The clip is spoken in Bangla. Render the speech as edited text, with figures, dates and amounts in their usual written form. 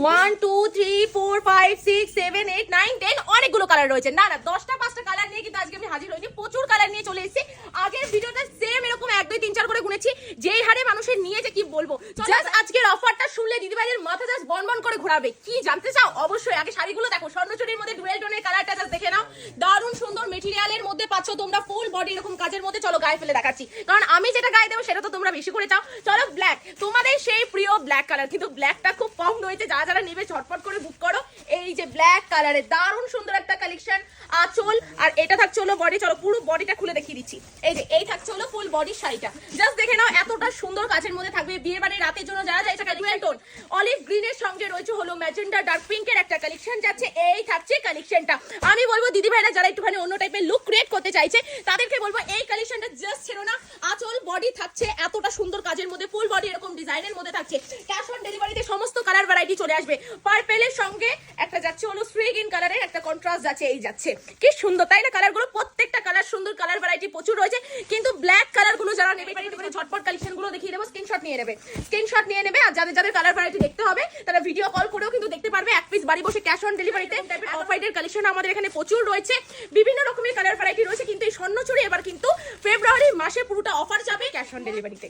1 2 3 4 5 6 7 8 9 10 অনেকগুলো কালার রয়েছে। না না 10টা 5টা কালার নিয়ে কিন্তু আজকে আমি হাজির হইনি, প্রচুর কালার নিয়ে চলে এসেছি। আগের ভিডিওতে সেম এরকম 1 2 3 4 করে গুনেছি, যেই হারে মানুষের নিয়েছে কি বলবো। জাস্ট আজকের অফারটা শুনলে দিদিভাইদের মাথা জাস্ট বনবন করে ঘোরাবে। কি জানতে চাও? অবশ্যই আগে শাড়িগুলো দেখো। স্বর্ণচুরির মধ্যে ডুয়েল টোনের কালারটা জাস্ট দেখে নাও, দারুণ সুন্দর মেটেরিয়ালের মধ্যে পাচ্ছ তোমরা, ফুল বডি এরকম কাজের মধ্যে। চলো গায়ে ফেলে দেখাচ্ছি, কারণ আমি যেটা গায়ে দেবো সেটা তো তোমরা বেশি করে চাও। চলো ব্ল্যাক, তোমাদের সেই প্রিয় ব্ল্যাক কালার, কিন্তু ব্ল্যাকটা খুব কম রয়েছে, যারা যারা নেবে ঝটপট করে বুক করো। এই যে ব্ল্যাক কালারের দারুণ সুন্দর একটা কালেকশন, আঁচল আর এটা থাকছে হলো বডি। চলো পুরো বডিটা খুলে দেখিয়ে দিচ্ছি। এই যে এই থাকছে হলো ফুল বডি শাড়িটা, জাস্ট দেখে নাও এতটা সুন্দর কাজের মধ্যে থাকবে। বিয়ে বাড়ির রাতের জন্য যারা যায়, এটা ডুয়েল টোন অলিভ গ্রিনের সঙ্গে রয়েছে হলো ম্যাজেন্ডা ডার্ক পিঙ্কের একটা কালেকশন যাচ্ছে। এই থাকছে কালেকশনটা। আমি বলবো দিদি ভাইরা যারা একটুখানি অন্য টাইপের লুক ক্রিয়েট করতে চাইছে তাদেরকে বলবো এই কালেকশনটা জাস্ট ছেড়ো না। আঁচল বডি থাকছে এতটা সুন্দর কাজের মধ্যে, ফুল বডি এরকম ডিজাইনের মধ্যে থাকছে। ক্যাশ অন ডেলিভারিতে সমস্ত কালার ভ্যারাইটি চলে আসবে। পার্পেলের সঙ্গে একটা যাচ্ছে হলো স্প্রে গ্রিন কালারের একটা কন্ট্রাস্ট যাচ্ছে, এই যাচ্ছে। কি সুন্দর তাই না? কালারগুলো প্রত্যেকটা কালার সুন্দর, কালার ভ্যারাইটি প্রচুর রয়েছে। কিন্তু ব্ল্যাক কালারগুলো যারা নেবে ঝটপট কালেকশনগুলো দেখিয়ে দেবো, স্ক্রিনশট নিয়ে নেবে, স্ক্রিনশট নিয়ে নেবে। আর যাদের যাদের কালার ভ্যারাইটি দেখতে হবে তারা ভিডিও কল করেও কিন্তু দেখতে পারবে। এক পিস বাড়ি বসে ক্যাশ অন ডেলিভারিতে। অফ হোয়াইটের কালেকশন আমাদের এখানে প্রচুর রয়েছে, বিভিন্ন রকমের কালার ভ্যারাইটি রয়েছে। কিন্তু এই স্বর্ণচুরি এবার কিন্তু ফেব্রুয়ারি মাসে পুরোটা অফার যাবে ক্যাশ অন ডেলিভারিতে।